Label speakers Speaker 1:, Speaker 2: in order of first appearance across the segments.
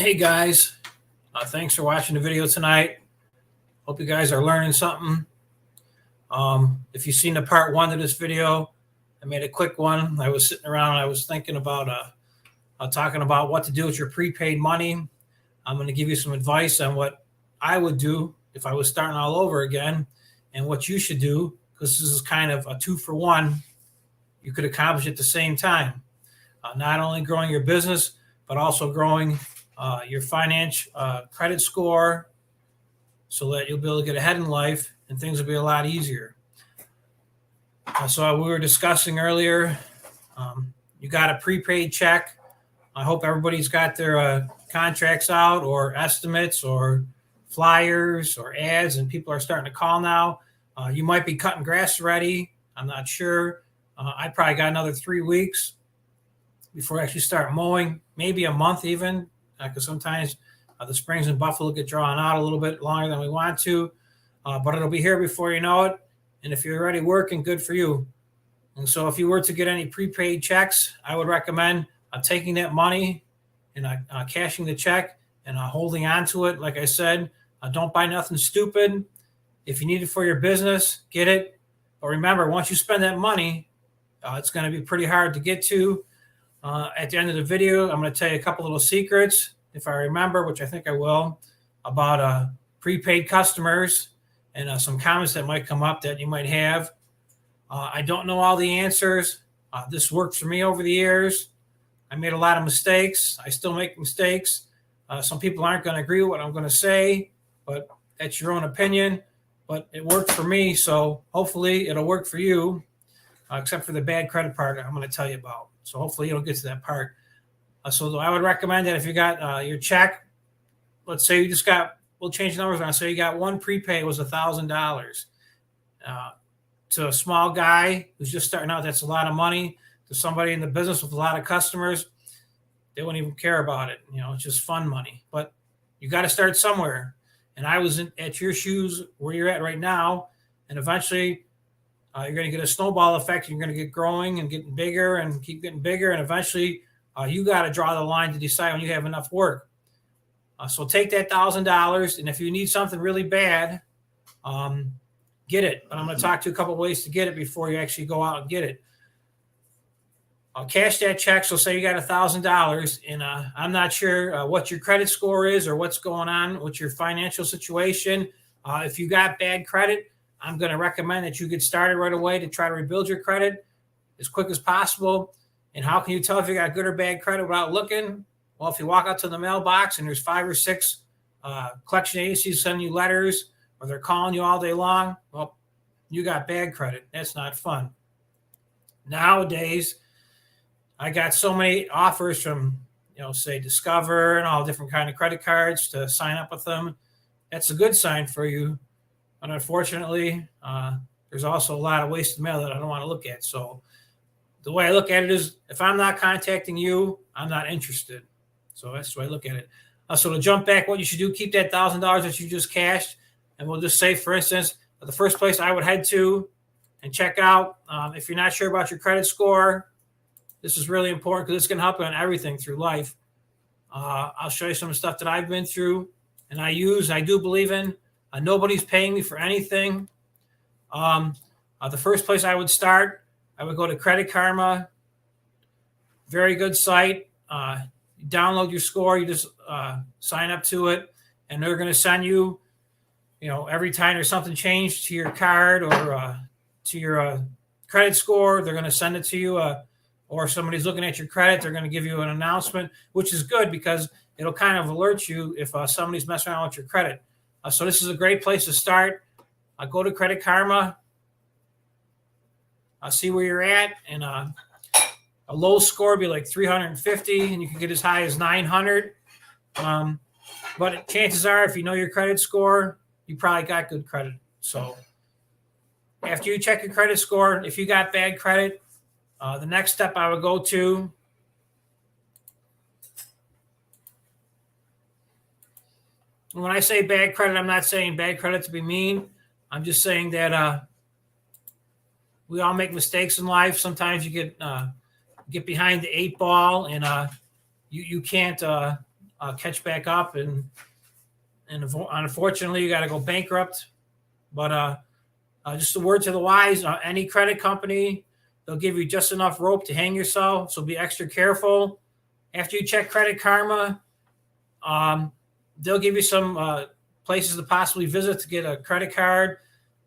Speaker 1: Hey guys, thanks for watching the video tonight. Hope you guys are learning something. If you've seen the part one of this video, I made a quick one. I was sitting around and I was thinking about talking about what to do with your prepaid money. I'm going to give you some advice on what I would do if I was starting all over again and what you should do, because this is kind of a 2-for-1. You could accomplish at the same time. Not only growing your business, but also growing your financial credit score, so that you'll be able to get ahead in life and things will be a lot easier. So we were discussing earlier, you got a prepaid check. I hope everybody's got their contracts out or estimates or flyers or ads, and people are starting to call now. You might be cutting grass already. I'm not sure. I probably got another 3 weeks before I actually start mowing, maybe a month even, because sometimes the springs in Buffalo get drawn out a little bit longer than we want to, but it'll be here before you know it. And if you're already working, good for you. And so if you were to get any prepaid checks, I would recommend taking that money and cashing the check and holding on to it. Like I said, don't buy nothing stupid. If you need it for your business, get it. But remember, once you spend that money, it's going to be pretty hard to get to. At the end of the video, I'm going to tell you a couple little secrets, if I remember, which I think I will, about prepaid customers and some comments that might come up that you might have. I don't know all the answers. This worked for me over the years. I made a lot of mistakes. I still make mistakes. Some people aren't going to agree with what I'm going to say, but that's your own opinion. But it worked for me, so hopefully it'll work for you, except for the bad credit part I'm going to tell you about. So hopefully you'll get to that part. So I would recommend that if you got your check, let's say you just got, we'll change the numbers around. So you got one prepaid was $1,000. To a small guy who's just starting out, that's a lot of money. To somebody in the business with a lot of customers, they wouldn't even care about it. It's just fun money. But you got to start somewhere. And I was at your shoes where you're at right now. And eventually you're going to get a snowball effect. You're going to get growing and getting bigger and keep getting bigger. And eventually you got to draw the line to decide when you have enough work. So take that $1,000. And if you need something really bad, get it. But I'm going to talk to you a couple of ways to get it before you actually go out and get it. Cash that check. So say you got $1,000, and I'm not sure what your credit score is or what's going on with your financial situation. If you got bad credit, I'm going to recommend that you get started right away to try to rebuild your credit as quick as possible. And how can you tell if you got good or bad credit without looking? Well, if you walk out to the mailbox and there's 5 or 6 collection agencies sending you letters, or they're calling you all day long, well, you got bad credit. That's not fun. Nowadays, I got so many offers from, say Discover and all different kind of credit cards to sign up with them. That's a good sign for you. But unfortunately, there's also a lot of wasted mail that I don't want to look at. So the way I look at it is, if I'm not contacting you, I'm not interested. So that's the way I look at it. So to jump back, what you should do, keep that $1,000 that you just cashed. And we'll just say, for instance, the first place I would head to and check out, if you're not sure about your credit score, this is really important because it's going to help you on everything through life. I'll show you some stuff that I've been through and I do believe in. Nobody's paying me for anything. The first place I would start, I would go to Credit Karma. Very good site. You download your score. You just sign up to it, and they're going to send you, every time there's something changed to your card or to your credit score, they're going to send it to you. Or somebody's looking at your credit, they're going to give you an announcement, which is good because it'll kind of alert you if somebody's messing around with your credit. So this is a great place to start. Go to Credit Karma. See where you're at. And a low score would be like 350, and you can get as high as 900. But chances are, if you know your credit score, you probably got good credit. So after you check your credit score, if you got bad credit, the next step I would go to, when I say bad credit, I'm not saying bad credit to be mean. I'm just saying that we all make mistakes in life. Sometimes you get behind the 8 ball, and you can't catch back up, and unfortunately, you got to go bankrupt. But just a word to the wise: any credit company, they'll give you just enough rope to hang yourself, so be extra careful. After you check Credit Karma, they'll give you some places to possibly visit to get a credit card.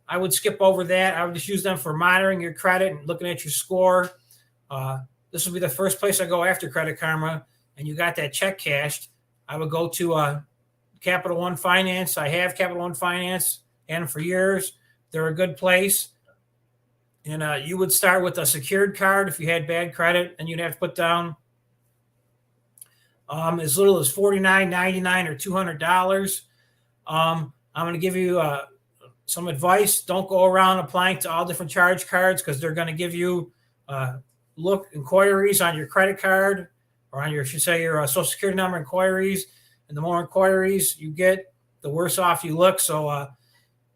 Speaker 1: I would skip over that. I would just use them for monitoring your credit and looking at your score. This will be the first place I go after Credit Karma, and you got that check cashed. I would go to Capital One Finance. I have Capital One Finance, and for years, they're a good place. And you would start with a secured card if you had bad credit, and you'd have to put down as little as $49.99 or $200. I'm going to give you some advice. Don't go around applying to all different charge cards, because they're going to give you inquiries on your credit card, or on your Social Security number inquiries. And the more inquiries you get, the worse off you look. So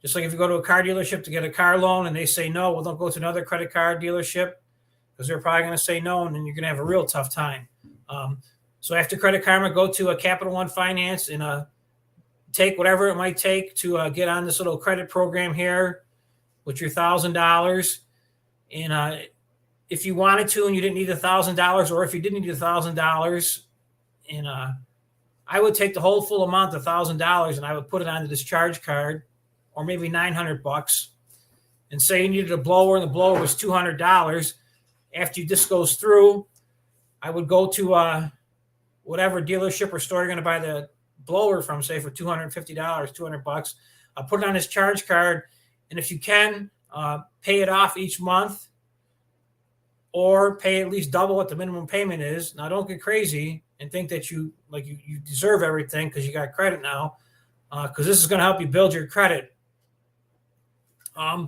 Speaker 1: just like if you go to a car dealership to get a car loan and they say no, well, don't go to another credit card dealership, because they're probably going to say no, and then you're going to have a real tough time. So after Credit Karma, go to a Capital One Finance and take whatever it might take to get on this little credit program here with your $1,000. And if you wanted to and you didn't need $1,000, or if you didn't need $1,000, and I would take the whole full amount, $1,000, and I would put it onto this charge card, or maybe $900, and say you needed a blower and the blower was $200. After this goes through, I would go to whatever dealership or store you're going to buy the blower from, say for $250, $200. I'll put it on this charge card, and if you can, pay it off each month, or pay at least double what the minimum payment is. Now, don't get crazy and think that you deserve everything because you got credit now, because this is going to help you build your credit. The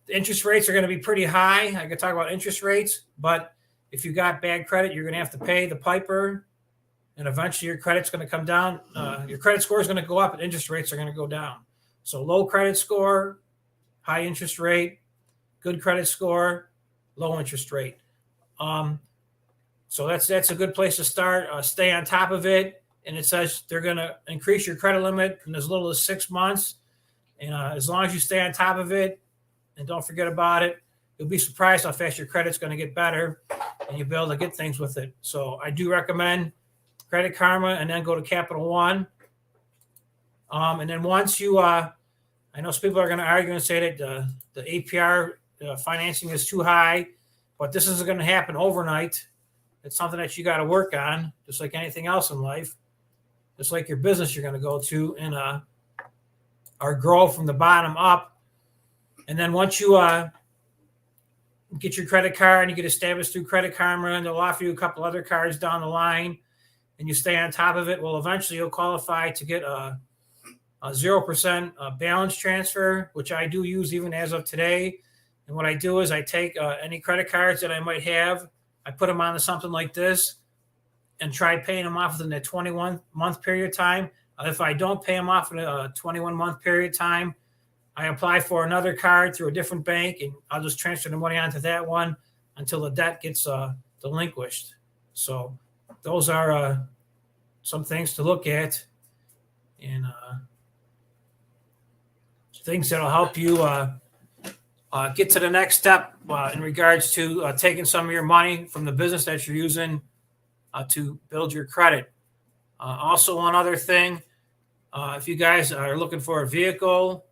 Speaker 1: interest rates are going to be pretty high. I could talk about interest rates, but if you got bad credit, you're going to have to pay the piper, and eventually your credit's going to come down. Your credit score is going to go up, and interest rates are going to go down. So low credit score, high interest rate; good credit score, low interest rate. So that's a good place to start. Stay on top of it, and it says they're going to increase your credit limit in as little as 6 months. And as long as you stay on top of it and don't forget about it, you'll be surprised how fast your credit's going to get better, and you'll be able to get things with it. So I do recommend Credit Karma, and then go to Capital One. And then once you, I know some people are going to argue and say that the APR financing is too high, but this isn't going to happen overnight. It's something that you got to work on, just like anything else in life, just like your business you're going to go to and or grow from the bottom up. And then once you get your credit card and you get established through Credit Karma, and they'll offer you a couple other cards down the line, and you stay on top of it, well, eventually you'll qualify to get a 0% balance transfer, which I do use even as of today. And what I do is I take any credit cards that I might have, I put them onto something like this, and try paying them off within that 21-month period of time. If I don't pay them off in a 21-month period of time, I apply for another card through a different bank, and I'll just transfer the money onto that one until the debt gets delinquished. So those are some things to look at, and things that'll help you get to the next step in regards to taking some of your money from the business that you're using to build your credit. Also, one other thing, if you guys are looking for a vehicle,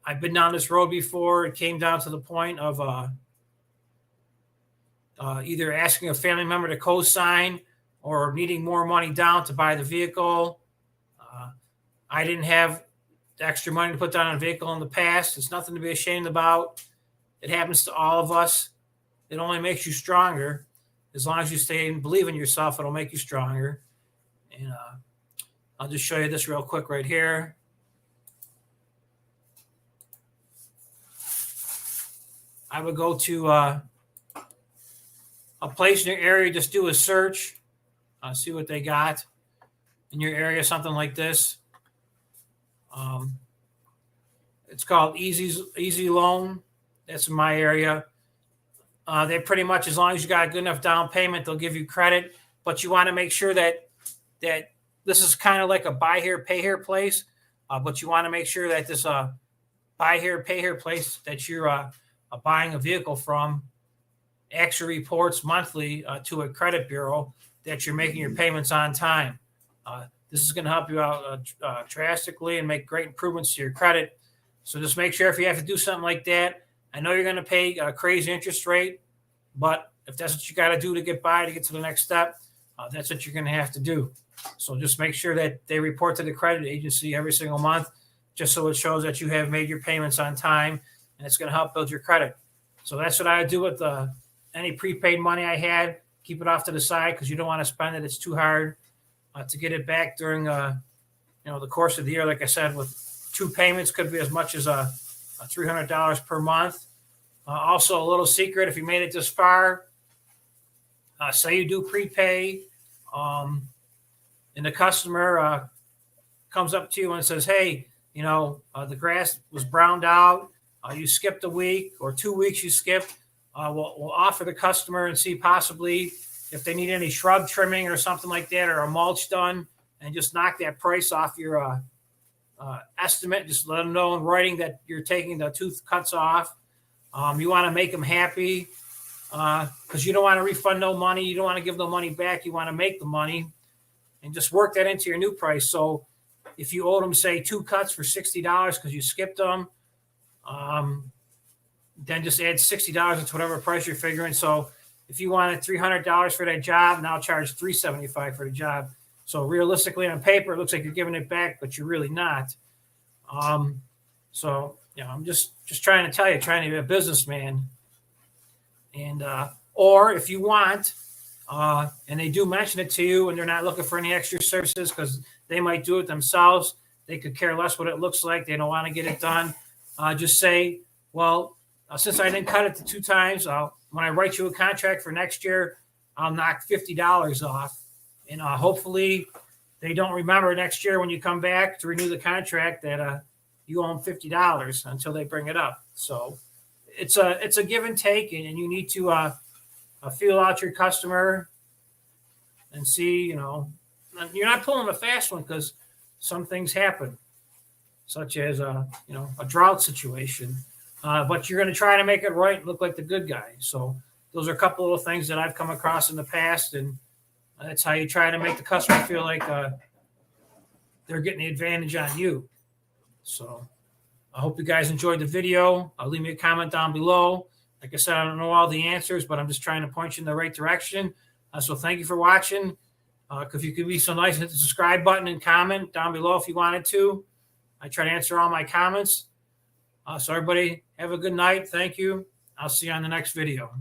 Speaker 1: I've been down this road before. It came down to the point of either asking a family member to co-sign or needing more money down to buy the vehicle. I didn't have the extra money to put down on a vehicle in the past. It's nothing to be ashamed about. It happens to all of us. It only makes you stronger. As long as you stay and believe in yourself, it'll make you stronger. And I'll just show you this real quick right here. I would go to a place in your area, just do a search, see what they got in your area, something like this. It's called Easy Loan. That's in my area. They pretty much, as long as you got a good enough down payment, they'll give you credit. But you want to make sure that this is kind of like a buy here, pay here place, but you want to make sure that this buy here, pay here place that you're buying a vehicle from actually reports monthly to a credit bureau that you're making your payments on time. This is going to help you out drastically and make great improvements to your credit. So just make sure if you have to do something like that, I know you're going to pay a crazy interest rate, but if that's what you got to do to get by, to get to the next step, that's what you're going to have to do. So just make sure that they report to the credit agency every single month, just so it shows that you have made your payments on time, and it's going to help build your credit. So that's what I do with any prepaid money I had. Keep it off to the side because you don't want to spend it. It's too hard to get it back during the course of the year. Like I said, with 2 payments, could be as much as $300 per month. Also, a little secret: if you made it this far, say you do prepay, and the customer comes up to you and says, "Hey, the grass was browned out. You skipped a week or 2 weeks. You skipped." We'll offer the customer and see possibly if they need any shrub trimming or something like that, or a mulch done, and just knock that price off your estimate. Just let them know in writing that you're taking the tooth cuts off. You want to make them happy because you don't want to refund no money. You don't want to give the money back. You want to make the money and just work that into your new price. So if you owed them, say, 2 cuts for $60 because you skipped them, then just add $60 into whatever price you're figuring. So if you wanted $300 for that job, now charge $375 for the job. So realistically, on paper, it looks like you're giving it back, but you're really not. So I'm just trying to tell you, trying to be a businessman. And or if you want, and they do mention it to you, and they're not looking for any extra services because they might do it themselves. They could care less what it looks like. They don't want to get it done. Just say, well, since I didn't cut it to 2 times, when I write you a contract for next year, I'll knock $50 off. And hopefully they don't remember next year when you come back to renew the contract that you owe them $50 until they bring it up. So it's a give and take, and you need to feel out your customer and see, you're not pulling a fast one because some things happen, such as a drought situation. But you're going to try to make it right and look like the good guy. So those are a couple of things that I've come across in the past, and that's how you try to make the customer feel like they're getting the advantage on you. So I hope you guys enjoyed the video. Leave me a comment down below. Like I said, I don't know all the answers, but I'm just trying to point you in the right direction. So thank you for watching. If you could be so nice, hit the subscribe button and comment down below if you wanted to. I try to answer all my comments. So everybody, have a good night. Thank you. I'll see you on the next video.